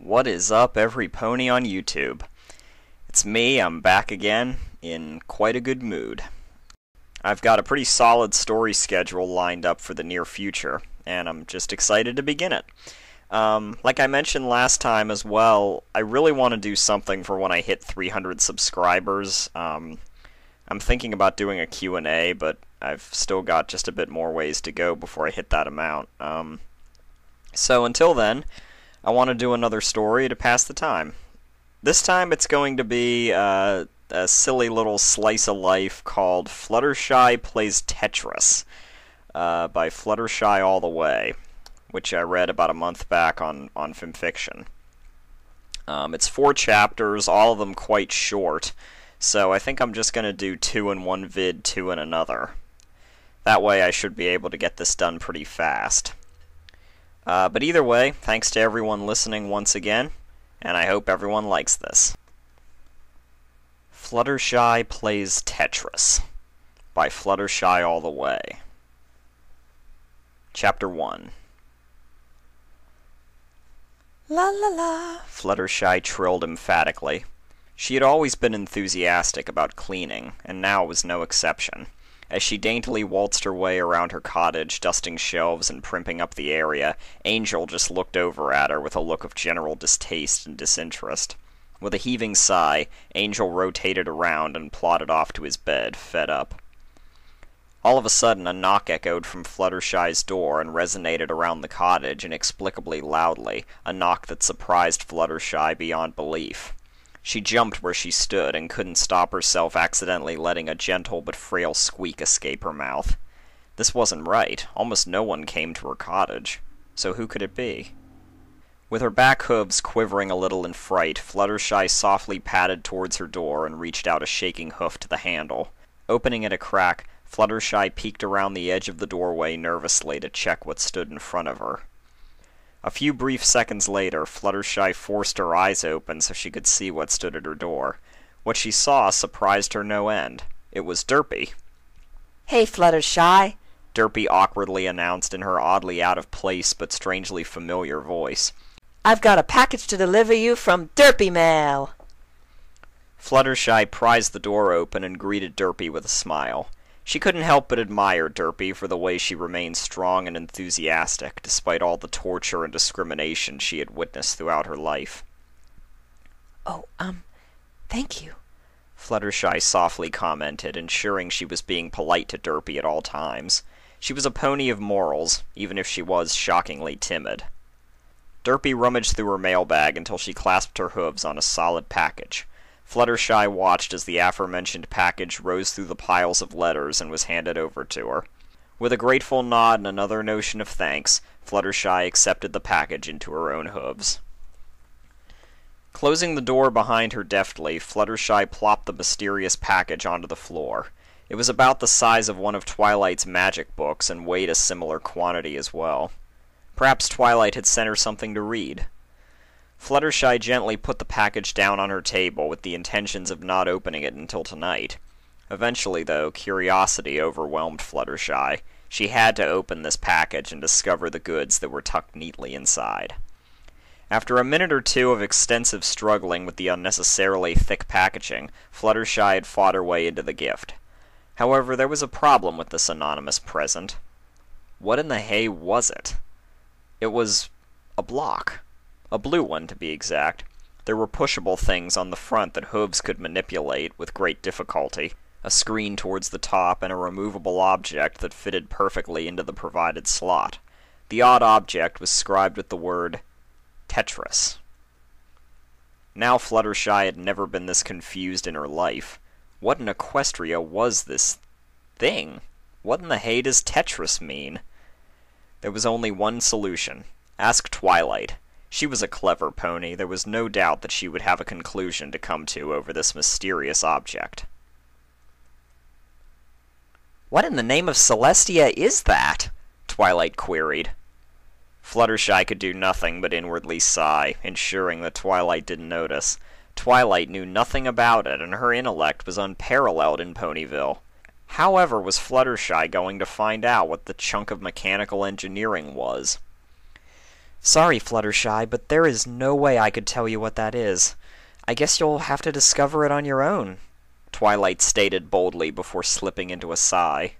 What is up, every pony on YouTube? It's me, I'm back again, in quite a good mood. I've got a pretty solid story schedule lined up for the near future, and I'm just excited to begin it. Like I mentioned last time as well, I really want to do something for when I hit 300 subscribers. I'm thinking about doing a Q&A, but I've still got just a bit more ways to go before I hit that amount. So until then, I want to do another story to pass the time. This time it's going to be a silly little slice of life called Fluttershy Plays Tetris by FluttershyAllTheWay, which I read about a month back on Fanfic. It's 4 chapters, all of them quite short, so I think I'm just going to do 2 in one vid, 2 in another. That way I should be able to get this done pretty fast. But either way, thanks to everyone listening once again, and I hope everyone likes this. Fluttershy Plays Tetris by FluttershyAllTheWay. Chapter 1. La la la, Fluttershy trilled emphatically. She had always been enthusiastic about cleaning, and now was no exception. As she daintily waltzed her way around her cottage, dusting shelves and primping up the area, Angel just looked over at her with a look of general distaste and disinterest. With a heaving sigh, Angel rotated around and plodded off to his bed, fed up. All of a sudden, a knock echoed from Fluttershy's door and resonated around the cottage inexplicably loudly, a knock that surprised Fluttershy beyond belief. She jumped where she stood and couldn't stop herself accidentally letting a gentle but frail squeak escape her mouth. This wasn't right. Almost no one came to her cottage. So who could it be? With her back hooves quivering a little in fright, Fluttershy softly padded towards her door and reached out a shaking hoof to the handle. Opening it a crack, Fluttershy peeked around the edge of the doorway nervously to check what stood in front of her. A few brief seconds later, Fluttershy forced her eyes open so she could see what stood at her door. What she saw surprised her no end. It was Derpy. "Hey, Fluttershy," Derpy awkwardly announced in her oddly out-of-place but strangely familiar voice. "I've got a package to deliver you from Derpy Mail." Fluttershy prized the door open and greeted Derpy with a smile. She couldn't help but admire Derpy for the way she remained strong and enthusiastic, despite all the torture and discrimination she had witnessed throughout her life. "Oh, thank you," Fluttershy softly commented, ensuring she was being polite to Derpy at all times. She was a pony of morals, even if she was shockingly timid. Derpy rummaged through her mailbag until she clasped her hooves on a solid package. Fluttershy watched as the aforementioned package rose through the piles of letters and was handed over to her. With a grateful nod and another notion of thanks, Fluttershy accepted the package into her own hooves. Closing the door behind her deftly, Fluttershy plopped the mysterious package onto the floor. It was about the size of one of Twilight's magic books and weighed a similar quantity as well. Perhaps Twilight had sent her something to read. Fluttershy gently put the package down on her table with the intentions of not opening it until tonight. Eventually, though, curiosity overwhelmed Fluttershy. She had to open this package and discover the goods that were tucked neatly inside. After a minute or two of extensive struggling with the unnecessarily thick packaging, Fluttershy had fought her way into the gift. However, there was a problem with this anonymous present. What in the hay was it? It was a block. A blue one, to be exact. There were pushable things on the front that hooves could manipulate with great difficulty, a screen towards the top, and a removable object that fitted perfectly into the provided slot. The odd object was scribed with the word Tetris. Now Fluttershy had never been this confused in her life. What in Equestria was this thing? What in the hay does Tetris mean? There was only one solution. Ask Twilight. She was a clever pony. There was no doubt that she would have a conclusion to come to over this mysterious object. "What in the name of Celestia is that?" Twilight queried. Fluttershy could do nothing but inwardly sigh, ensuring that Twilight didn't notice. Twilight knew nothing about it, and her intellect was unparalleled in Ponyville. However, was Fluttershy going to find out what the chunk of mechanical engineering was? Sorry, Fluttershy, but there is no way I could tell you what that is. I guess you'll have to discover it on your own, Twilight stated boldly before slipping into a sigh.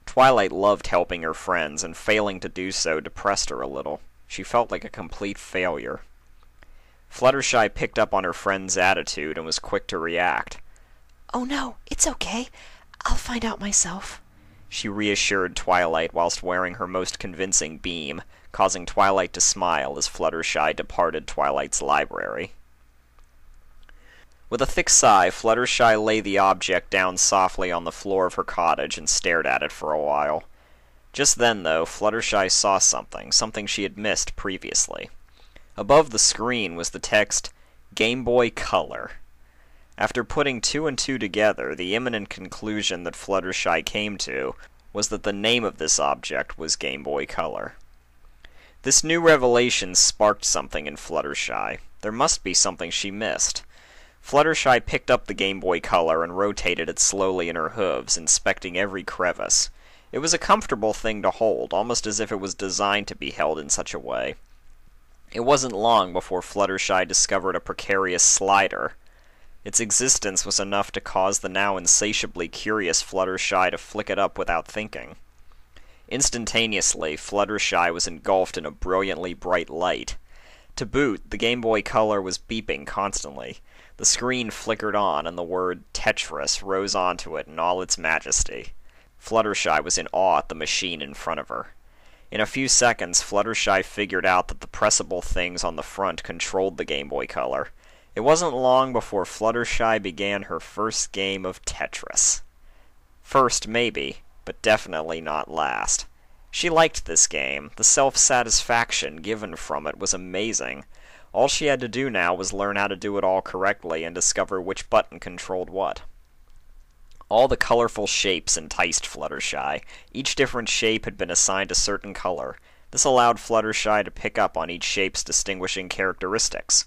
Twilight loved helping her friends, and failing to do so depressed her a little. She felt like a complete failure. Fluttershy picked up on her friend's attitude and was quick to react. Oh no, it's okay. I'll find out myself, she reassured Twilight whilst wearing her most convincing beam, causing Twilight to smile as Fluttershy departed Twilight's library. With a thick sigh, Fluttershy laid the object down softly on the floor of her cottage and stared at it for a while. Just then, though, Fluttershy saw something she had missed previously. Above the screen was the text, Game Boy Color. After putting two and two together, the imminent conclusion that Fluttershy came to was that the name of this object was Game Boy Color. This new revelation sparked something in Fluttershy. There must be something she missed. Fluttershy picked up the Game Boy Color and rotated it slowly in her hooves, inspecting every crevice. It was a comfortable thing to hold, almost as if it was designed to be held in such a way. It wasn't long before Fluttershy discovered a precarious slider. Its existence was enough to cause the now insatiably curious Fluttershy to flick it up without thinking. Instantaneously, Fluttershy was engulfed in a brilliantly bright light. To boot, the Game Boy Color was beeping constantly. The screen flickered on, and the word Tetris rose onto it in all its majesty. Fluttershy was in awe at the machine in front of her. In a few seconds, Fluttershy figured out that the pressable things on the front controlled the Game Boy Color. It wasn't long before Fluttershy began her first game of Tetris. First, maybe, but definitely not last. She liked this game. The self-satisfaction given from it was amazing. All she had to do now was learn how to do it all correctly and discover which button controlled what. All the colorful shapes enticed Fluttershy. Each different shape had been assigned a certain color. This allowed Fluttershy to pick up on each shape's distinguishing characteristics.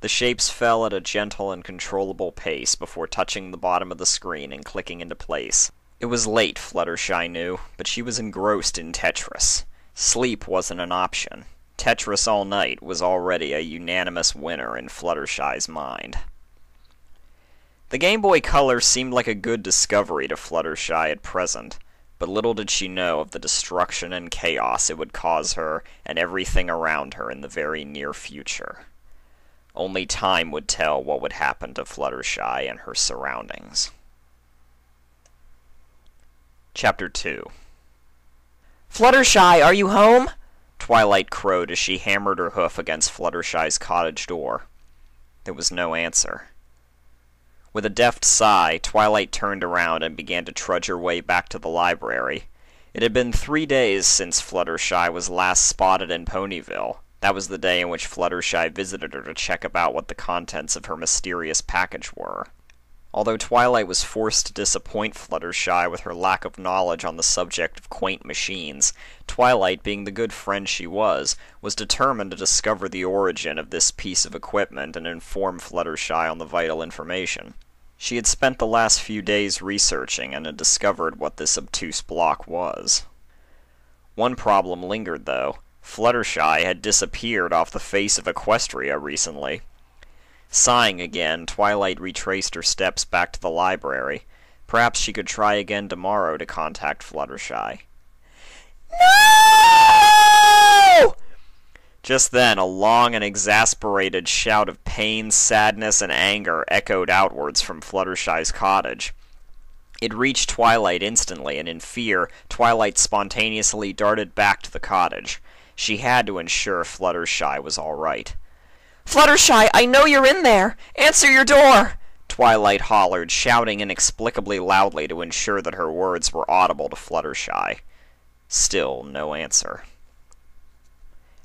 The shapes fell at a gentle and controllable pace before touching the bottom of the screen and clicking into place. It was late, Fluttershy knew, but she was engrossed in Tetris. Sleep wasn't an option. Tetris all night was already a unanimous winner in Fluttershy's mind. The Game Boy Color seemed like a good discovery to Fluttershy at present, but little did she know of the destruction and chaos it would cause her and everything around her in the very near future. Only time would tell what would happen to Fluttershy and her surroundings. Chapter 2. Fluttershy, are you home? Twilight crowed as she hammered her hoof against Fluttershy's cottage door. There was no answer. With a deft sigh, Twilight turned around and began to trudge her way back to the library. It had been 3 days since Fluttershy was last spotted in Ponyville. That was the day in which Fluttershy visited her to check about what the contents of her mysterious package were. Although Twilight was forced to disappoint Fluttershy with her lack of knowledge on the subject of quaint machines, Twilight, being the good friend she was determined to discover the origin of this piece of equipment and inform Fluttershy on the vital information. She had spent the last few days researching and had discovered what this obtuse block was. One problem lingered, though. Fluttershy had disappeared off the face of Equestria recently. Sighing again, Twilight retraced her steps back to the library. Perhaps she could try again tomorrow to contact Fluttershy. No! Just then, a long and exasperated shout of pain, sadness, and anger echoed outwards from Fluttershy's cottage. It reached Twilight instantly, and in fear, Twilight spontaneously darted back to the cottage. She had to ensure Fluttershy was all right. Fluttershy, I know you're in there! Answer your door! Twilight hollered, shouting inexplicably loudly to ensure that her words were audible to Fluttershy. Still no answer.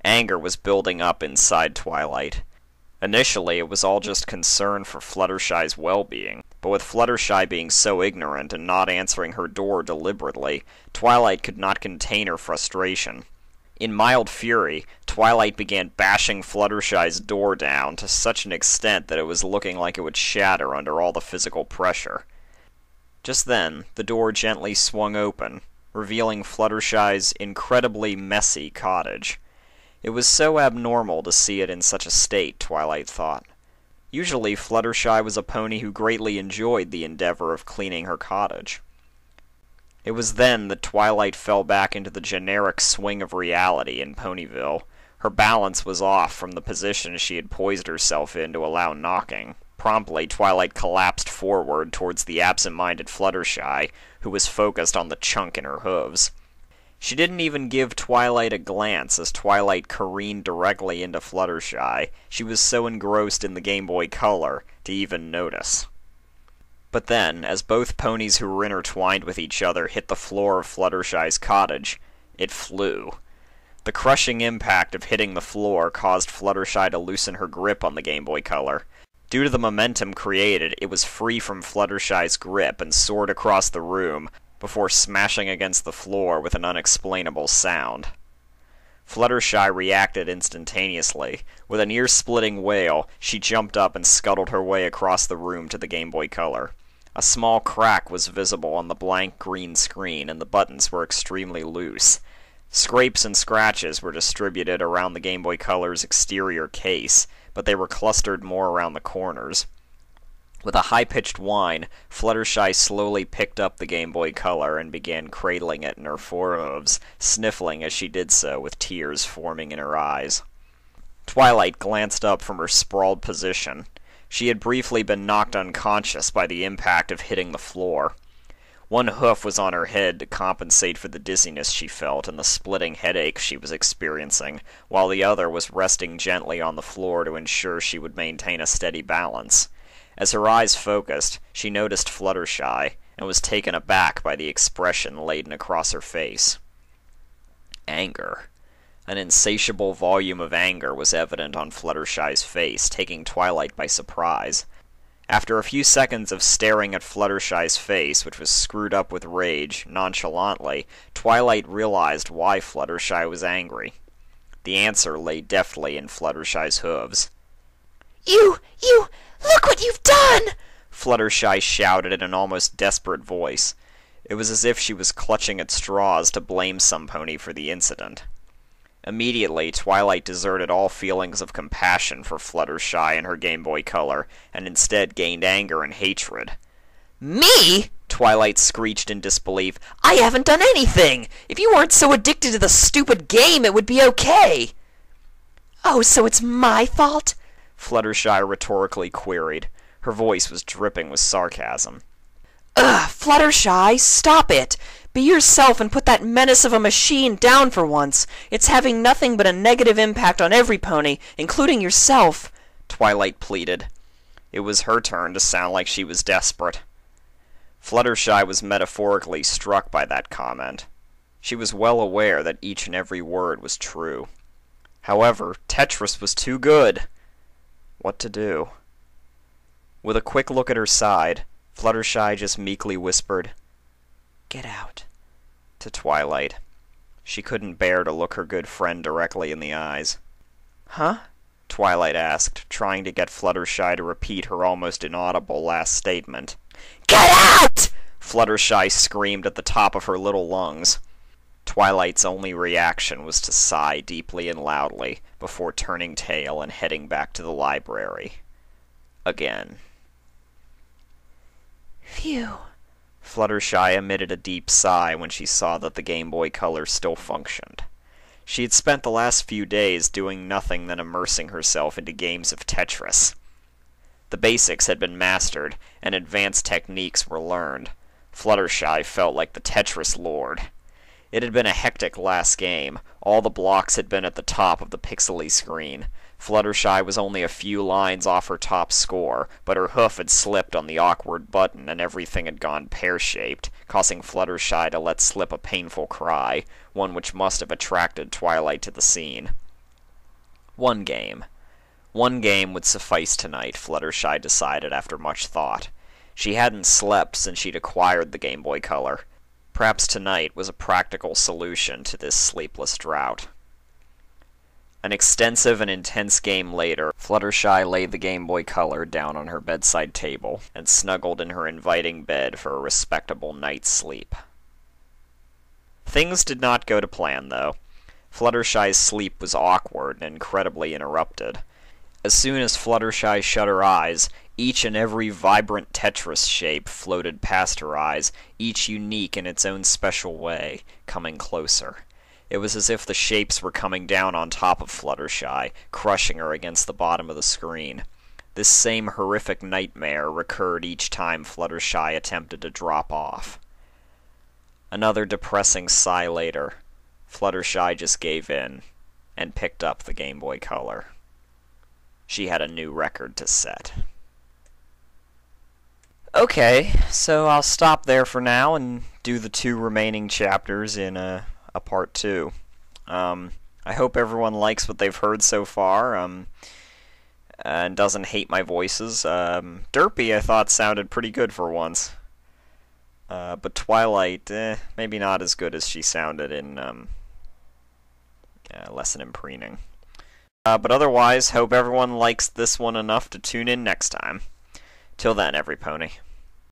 Anger was building up inside Twilight. Initially, it was all just concern for Fluttershy's well-being, but with Fluttershy being so ignorant and not answering her door deliberately, Twilight could not contain her frustration. In mild fury, Twilight began bashing Fluttershy's door down to such an extent that it was looking like it would shatter under all the physical pressure. Just then, the door gently swung open, revealing Fluttershy's incredibly messy cottage. It was so abnormal to see it in such a state, Twilight thought. Usually, Fluttershy was a pony who greatly enjoyed the endeavor of cleaning her cottage. It was then that Twilight fell back into the generic swing of reality in Ponyville. Her balance was off from the position she had poised herself in to allow knocking. Promptly, Twilight collapsed forward towards the absent-minded Fluttershy, who was focused on the chunk in her hooves. She didn't even give Twilight a glance as Twilight careened directly into Fluttershy. She was so engrossed in the Game Boy Color to even notice. But then, as both ponies who were intertwined with each other hit the floor of Fluttershy's cottage, it flew. The crushing impact of hitting the floor caused Fluttershy to loosen her grip on the Game Boy Color. Due to the momentum created, it was free from Fluttershy's grip and soared across the room, before smashing against the floor with an unexplainable sound. Fluttershy reacted instantaneously. With an ear-splitting wail, she jumped up and scuttled her way across the room to the Game Boy Color. A small crack was visible on the blank green screen, and the buttons were extremely loose. Scrapes and scratches were distributed around the Game Boy Color's exterior case, but they were clustered more around the corners. With a high-pitched whine, Fluttershy slowly picked up the Game Boy Color and began cradling it in her forehooves, sniffling as she did so with tears forming in her eyes. Twilight glanced up from her sprawled position. She had briefly been knocked unconscious by the impact of hitting the floor. One hoof was on her head to compensate for the dizziness she felt and the splitting headache she was experiencing, while the other was resting gently on the floor to ensure she would maintain a steady balance. As her eyes focused, she noticed Fluttershy, and was taken aback by the expression laden across her face. Anger. An insatiable volume of anger was evident on Fluttershy's face, taking Twilight by surprise. After a few seconds of staring at Fluttershy's face, which was screwed up with rage, nonchalantly, Twilight realized why Fluttershy was angry. The answer lay deftly in Fluttershy's hooves. You! Look what you've done! Fluttershy shouted in an almost desperate voice. It was as if she was clutching at straws to blame some pony for the incident. Immediately, Twilight deserted all feelings of compassion for Fluttershy and her Game Boy Color, and instead gained anger and hatred. Me? Twilight screeched in disbelief. I haven't done anything! If you weren't so addicted to the stupid game, it would be okay! Oh, so it's my fault? Fluttershy rhetorically queried. Her voice was dripping with sarcasm. Ugh, Fluttershy, stop it! Be yourself and put that menace of a machine down for once. It's having nothing but a negative impact on every pony, including yourself, Twilight pleaded. It was her turn to sound like she was desperate. Fluttershy was metaphorically struck by that comment. She was well aware that each and every word was true. However, Tetris was too good. What to do? With a quick look at her side, Fluttershy just meekly whispered, "Get out," to Twilight. She couldn't bear to look her good friend directly in the eyes. "Huh?" Twilight asked, trying to get Fluttershy to repeat her almost inaudible last statement. "Get out!" Fluttershy screamed at the top of her little lungs. Twilight's only reaction was to sigh deeply and loudly before turning tail and heading back to the library. Again. Phew. Fluttershy emitted a deep sigh when she saw that the Game Boy Color still functioned. She had spent the last few days doing nothing than immersing herself into games of Tetris. The basics had been mastered, and advanced techniques were learned. Fluttershy felt like the Tetris Lord. It had been a hectic last game. All the blocks had been at the top of the pixely screen. Fluttershy was only a few lines off her top score, but her hoof had slipped on the awkward button and everything had gone pear-shaped, causing Fluttershy to let slip a painful cry, one which must have attracted Twilight to the scene. One game. One game would suffice tonight, Fluttershy decided after much thought. She hadn't slept since she'd acquired the Game Boy Color. Perhaps tonight was a practical solution to this sleepless drought. An extensive and intense game later, Fluttershy laid the Game Boy Color down on her bedside table and snuggled in her inviting bed for a respectable night's sleep. Things did not go to plan, though. Fluttershy's sleep was awkward and incredibly interrupted. As soon as Fluttershy shut her eyes, each and every vibrant Tetris shape floated past her eyes, each unique in its own special way, coming closer. It was as if the shapes were coming down on top of Fluttershy, crushing her against the bottom of the screen. This same horrific nightmare recurred each time Fluttershy attempted to drop off. Another depressing sigh later, Fluttershy just gave in and picked up the Game Boy Color. She had a new record to set. Okay, so I'll stop there for now and do the 2 remaining chapters in a part 2. I hope everyone likes what they've heard so far, and doesn't hate my voices. Derpy, I thought, sounded pretty good for once. But Twilight, maybe not as good as she sounded in Lesson in Preening. But otherwise, hope everyone likes this one enough to tune in next time. Till then, every pony.